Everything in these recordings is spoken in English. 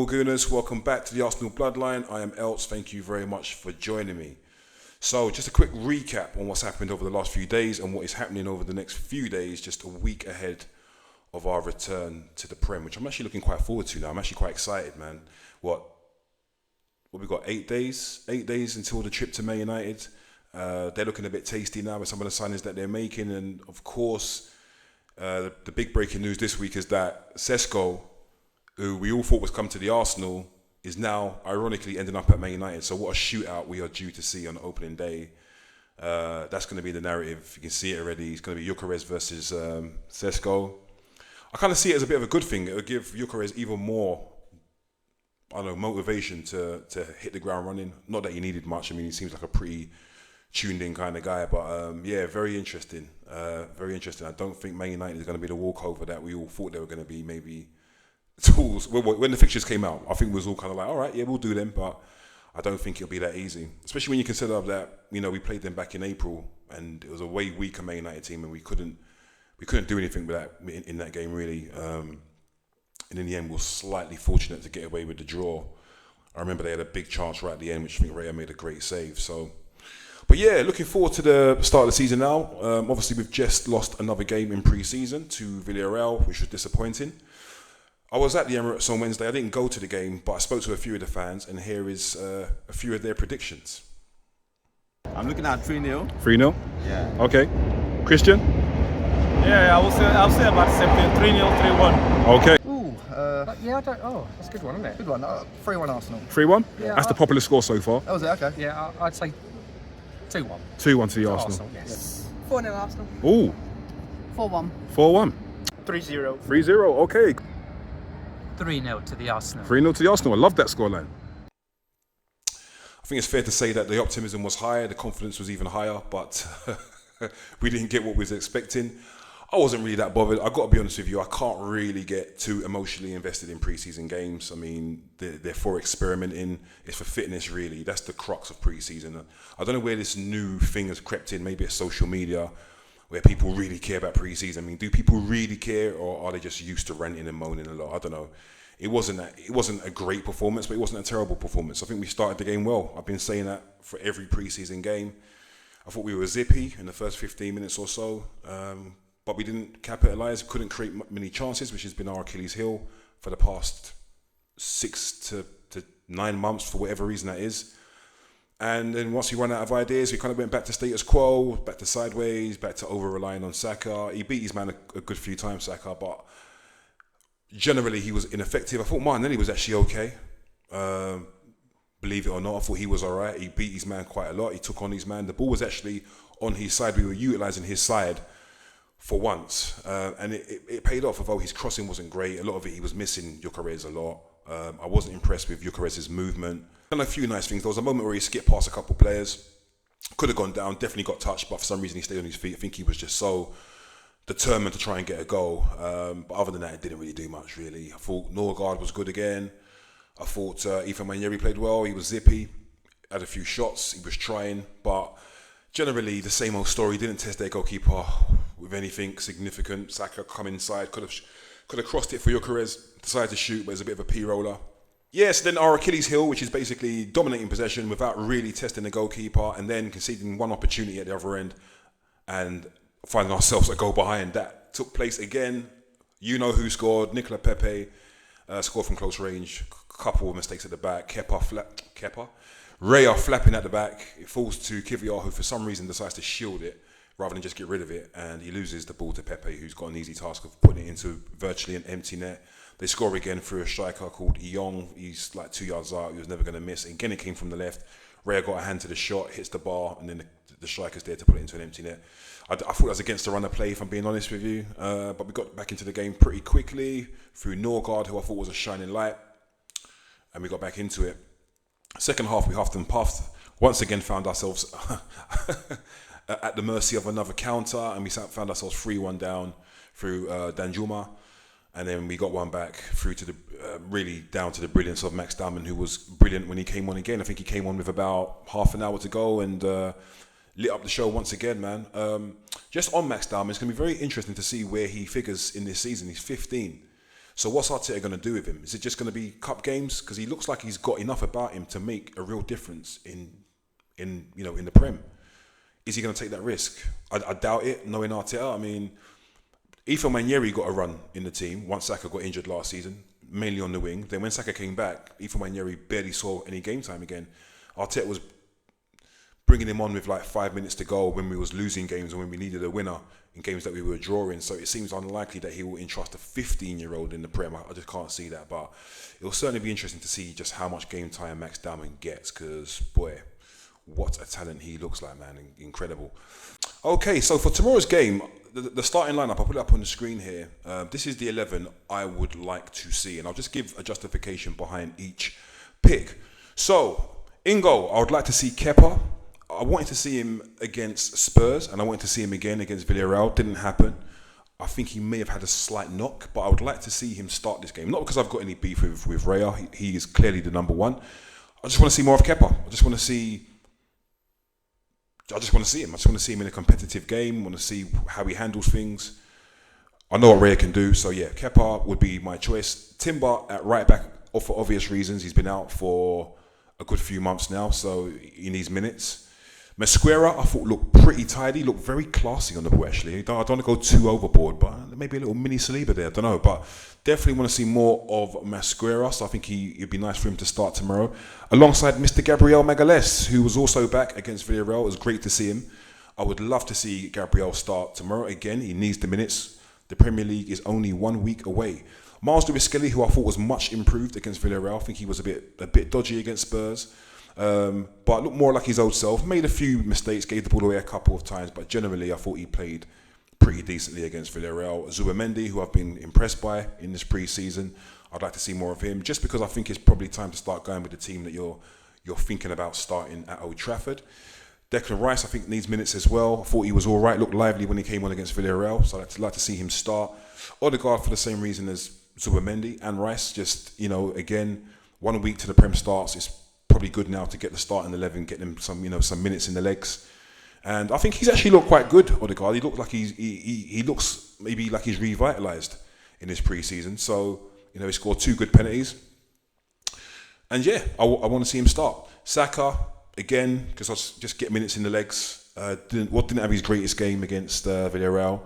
Gooners, welcome back to the Arsenal Bloodline. I am Elts, thank you very much for joining me. So just a quick recap on what's happened over the last few days and what is happening over the next few days, just a week ahead of our return to the Prem, which I'm actually looking quite forward to now. I'm actually quite excited, man. What we got, 8 days? 8 days until the trip to Man United. They're looking a bit tasty now with some of the signings that they're making, and of course, the big breaking news this week is that Sesko, who we all thought was come to the Arsenal, is now ironically ending up at Man United. So what a shootout we are due to see on opening day. That's going to be the narrative. You can see it already. It's going to be Gyökerres versus Sesko. I kind of see it as a bit of a good thing. It will give Gyökerres even more, motivation to hit the ground running. Not that he needed much. I mean, he seems like a pretty tuned in kind of guy. But very interesting. Very interesting. I don't think Man United is going to be the walkover that we all thought they were going to be. Maybe tools. When the fixtures came out, I think we was all kind of like, all right, yeah, we'll do them, but I don't think it'll be that easy. Especially when you consider that, we played them back in April, and it was a way weaker Man United team, and we couldn't do anything with that in that game really. And in the end, we were slightly fortunate to get away with the draw. I remember they had a big chance right at the end, which I think Raya made a great save. So, but yeah, looking forward to the start of the season now. Obviously, we've just lost another game in pre-season to Villarreal, which was disappointing. I was at the Emirates on Wednesday. I didn't go to the game, but I spoke to a few of the fans, and here is a few of their predictions. I'm looking at 3-0. 3-0? Yeah. Okay. Christian? Yeah, I'll say about the same thing. 3-0, 3-1. Okay. That's a good one, isn't it? Good one. 3-1 Arsenal. 3-1? Yeah, That's the popular score so far. That was it, okay. Yeah, I'd say 2-1. 2-1 to the Arsenal. Yes. 4-0 Arsenal. Ooh. 4-1. 4-1. 3-0. 3-0, okay. 3-0 to the Arsenal. 3-0 to the Arsenal. I love that scoreline. I think it's fair to say that the optimism was higher, the confidence was even higher, but we didn't get what we was expecting. I wasn't really that bothered. I got to be honest with you, I can't really get too emotionally invested in pre-season games. I mean, they're for experimenting. It's for fitness, really. That's the crux of pre-season. I don't know where this new thing has crept in. Maybe it's social media, where people really care about pre-season. I mean, do people really care, or are they just used to ranting and moaning a lot? I don't know. It wasn't a great performance, but it wasn't a terrible performance. I think we started the game well. I've been saying that for every pre-season game. I thought we were zippy in the first 15 minutes or so, but we didn't capitalise, couldn't create many chances, which has been our Achilles heel for the past 6 to 9 months, for whatever reason that is. And then once we ran out of ideas, we kind of went back to status quo, back to sideways, back to over-relying on Saka. He beat his man a good few times, Saka, but generally he was ineffective. I thought Martinelli was actually okay. Believe it or not, I thought he was all right. He beat his man quite a lot. He took on his man. The ball was actually on his side. We were utilising his side for once. And it paid off, although his crossing wasn't great. A lot of it, he was missing Gyökerres a lot. I wasn't impressed with Gyökeres' movement. Done a few nice things. There was a moment where he skipped past a couple of players. Could have gone down, definitely got touched, but for some reason he stayed on his feet. I think he was just so determined to try and get a goal. But other than that, it didn't really do much, really. I thought Ødegaard was good again. I thought Ethan Manieri played well. He was zippy. Had a few shots. He was trying. But generally, the same old story. Didn't test their goalkeeper with anything significant. Saka come inside. Could have crossed it for Gyökerres. Decided to shoot, but it's a bit of a P-roller. Yes, then our Achilles heel, which is basically dominating possession without really testing the goalkeeper, and then conceding one opportunity at the other end and finding ourselves a goal behind. That took place again. You know who scored. Nicola Pepe scored from close range. Couple of mistakes at the back. Raya flapping at the back. It falls to Kivior, who for some reason decides to shield it rather than just get rid of it, and he loses the ball to Pepe, who's got an easy task of putting it into virtually an empty net. They score again through a striker called Young. He's like 2 yards out. He was never going to miss. Again, it came from the left. Raya got a hand to the shot, hits the bar, and then the striker's there to put it into an empty net. I thought it was against the run of play, if I'm being honest with you. But we got back into the game pretty quickly through Ødegaard, who I thought was a shining light. And we got back into it. Second half, we huffed and puffed. Once again, found ourselves at the mercy of another counter, and we found ourselves 3-1 down through Danjuma. And then we got one back through to the really down to the brilliance of Max Dowman, who was brilliant when he came on again. I think he came on with about half an hour to go and lit up the show once again, man. Just on Max Dowman, it's going to be very interesting to see where he figures in this season. He's 15. So what's Arteta going to do with him? Is it just going to be cup games? Because he looks like he's got enough about him to make a real difference in the Prem. Is he going to take that risk? I doubt it, knowing Arteta. I mean, Ethan Nwaneri got a run in the team once Saka got injured last season, mainly on the wing. Then when Saka came back, Ethan Nwaneri barely saw any game time again. Arteta was bringing him on with like 5 minutes to go when we was losing games and when we needed a winner in games that we were drawing. So it seems unlikely that he will entrust a 15-year-old in the Prem. I just can't see that. But it will certainly be interesting to see just how much game time Max Dowman gets, because, boy, what a talent he looks like, man. Incredible. Okay, so for tomorrow's game, the starting lineup, I'll put it up on the screen here. This is the 11 I would like to see, and I'll just give a justification behind each pick. So, in goal, I would like to see Kepa. I wanted to see him against Spurs, and I wanted to see him again against Villarreal. Didn't happen. I think he may have had a slight knock, but I would like to see him start this game. Not because I've got any beef with Raya. He is clearly the number one. I just want to see more of Kepa. I just want to see him. I just want to see him in a competitive game. I want to see how he handles things. I know what Raya can do. So yeah, Kepa would be my choice. Timber at right back, for obvious reasons. He's been out for a good few months now, so he needs minutes. Mosquera, I thought, looked pretty tidy, looked very classy on the ball, actually. I don't want to go too overboard, but maybe a little mini Saliba there, I don't know. But definitely want to see more of Mosquera, so I think it'd be nice for him to start tomorrow. Alongside Mr. Gabriel Magalhaes, who was also back against Villarreal. It was great to see him. I would love to see Gabriel start tomorrow. Again, he needs the minutes. The Premier League is only 1 week away. Miles Lewis-Skelly, who I thought was much improved against Villarreal. I think he was a bit dodgy against Spurs. But looked more like his old self. Made a few mistakes, gave the ball away a couple of times, but generally I thought he played pretty decently against Villarreal. Zubimendi, who I've been impressed by in this pre-season, I'd like to see more of him, just because I think it's probably time to start going with the team that you're thinking about starting at Old Trafford. Declan Rice, I think, needs minutes as well. I thought he was all right, looked lively when he came on against Villarreal, so I'd like to see him start. Ødegaard, for the same reason as Zubimendi and Rice, just, again, 1 week to the Prem starts, it's probably good now to get the starting 11, get them some minutes in the legs. And I think he's actually looked quite good, Ødegaard. He looked like he looks maybe like he's revitalised in this pre-season. So, he scored 2 good penalties. And yeah, I want to see him start. Saka, again, because I just get minutes in the legs. Didn't have his greatest game against Villarreal.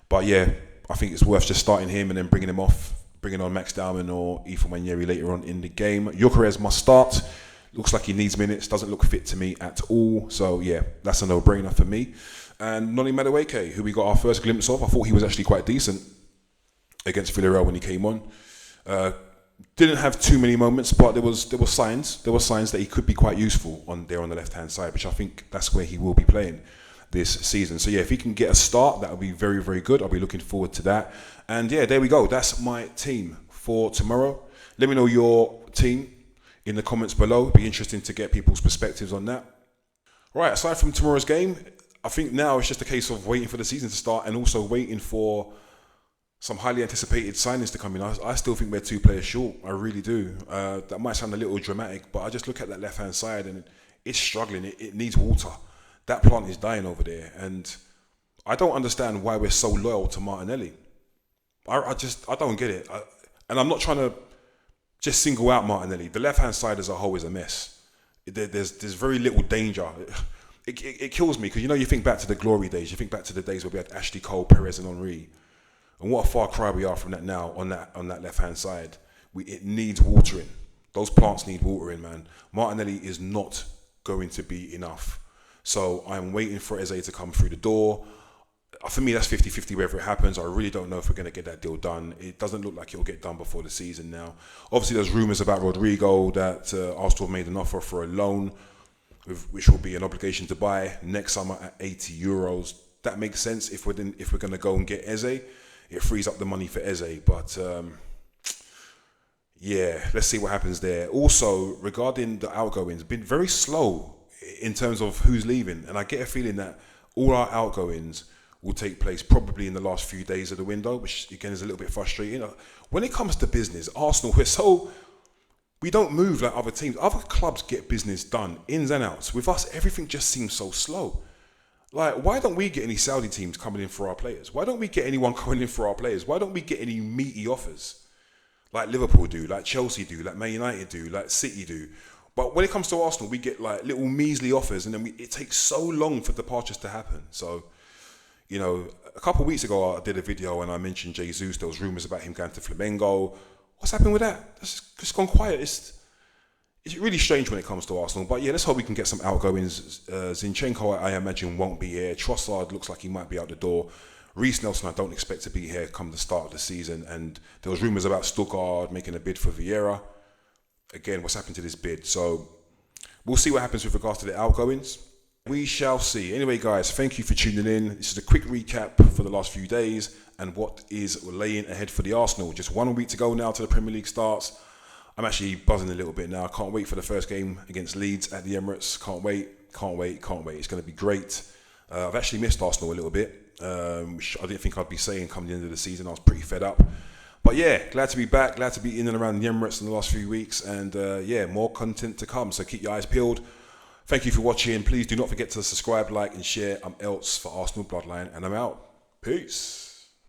But yeah, I think it's worth just starting him and then bringing him off, bringing on Max Dowman or Ethan Nwaneri later on in the game. Gyökerres must start. Looks like he needs minutes. Doesn't look fit to me at all. So yeah, that's a no-brainer for me. And Noni, who we got our first glimpse of, I thought he was actually quite decent against Villarreal when he came on. Didn't have too many moments, but there was signs. There were signs that he could be quite useful on the left-hand side, which I think that's where he will be playing this season. So yeah, if he can get a start, that would be very, very good. I'll be looking forward to that. And yeah, there we go. That's my team for tomorrow. Let me know your team in the comments below. It'd be interesting to get people's perspectives on that. Right, aside from tomorrow's game, I think now it's just a case of waiting for the season to start and also waiting for some highly anticipated signings to come in. I still think we're 2 players short. I really do. That might sound a little dramatic, but I just look at that left-hand side and it's struggling. It needs water. That plant is dying over there. And I don't understand why we're so loyal to Martinelli. I don't get it. And I'm not trying to just single out Martinelli. The left-hand side as a whole is a mess. There's very little danger. It kills me because, you think back to the glory days. You think back to the days where we had Ashley Cole, Perez and Henry. And what a far cry we are from that now on that left-hand side. It needs watering. Those plants need watering, man. Martinelli is not going to be enough. So I'm waiting for Eze to come through the door. For me, that's 50-50 whether it happens. I really don't know if we're going to get that deal done. It doesn't look like it'll get done before the season now. Obviously, there's rumours about Rodrigo that Arsenal made an offer for a loan, which will be an obligation to buy next summer at €80. That makes sense if we're going to go and get Eze. It frees up the money for Eze. But yeah, let's see what happens there. Also, regarding the outgoings, been very slow in terms of who's leaving. And I get a feeling that all our outgoings will take place probably in the last few days of the window, which again is a little bit frustrating. When it comes to business, Arsenal, we don't move like other teams. Other clubs get business done, ins and outs. With us, everything just seems so slow. Like, why don't we get any Saudi teams coming in for our players? Why don't we get anyone coming in for our players? Why don't we get any meaty offers? like Liverpool do, like Chelsea do, like Man United do, like City do. But when it comes to Arsenal, we get like little measly offers, and then it takes so long for departures to happen. So, you know, a couple of weeks ago I did a video and I mentioned Jesus. There was rumours about him going to Flamengo. What's happened with that? It's just gone quiet. It's really strange when it comes to Arsenal. But yeah, let's hope we can get some outgoings. Zinchenko, I imagine, won't be here. Trossard looks like he might be out the door. Reece Nelson, I don't expect to be here come the start of the season. And there was rumours about Ødegaard making a bid for Vieira. Again, what's happened to this bid? So we'll see what happens with regards to the outgoings. We shall see. Anyway, guys, thank you for tuning in. This is a quick recap for the last few days and what is laying ahead for the Arsenal. Just 1 week to go now till the Premier League starts. I'm actually buzzing a little bit now. I can't wait for the first game against Leeds at the Emirates. Can't wait. It's going to be great. I've actually missed Arsenal a little bit. Which I didn't think I'd be saying come the end of the season. I was pretty fed up. But yeah, glad to be back. Glad to be in and around the Emirates in the last few weeks. And yeah, more content to come. So keep your eyes peeled. Thank you for watching. Please do not forget to subscribe, like, and share. I'm Elts for Arsenal Bloodline, and I'm out. Peace.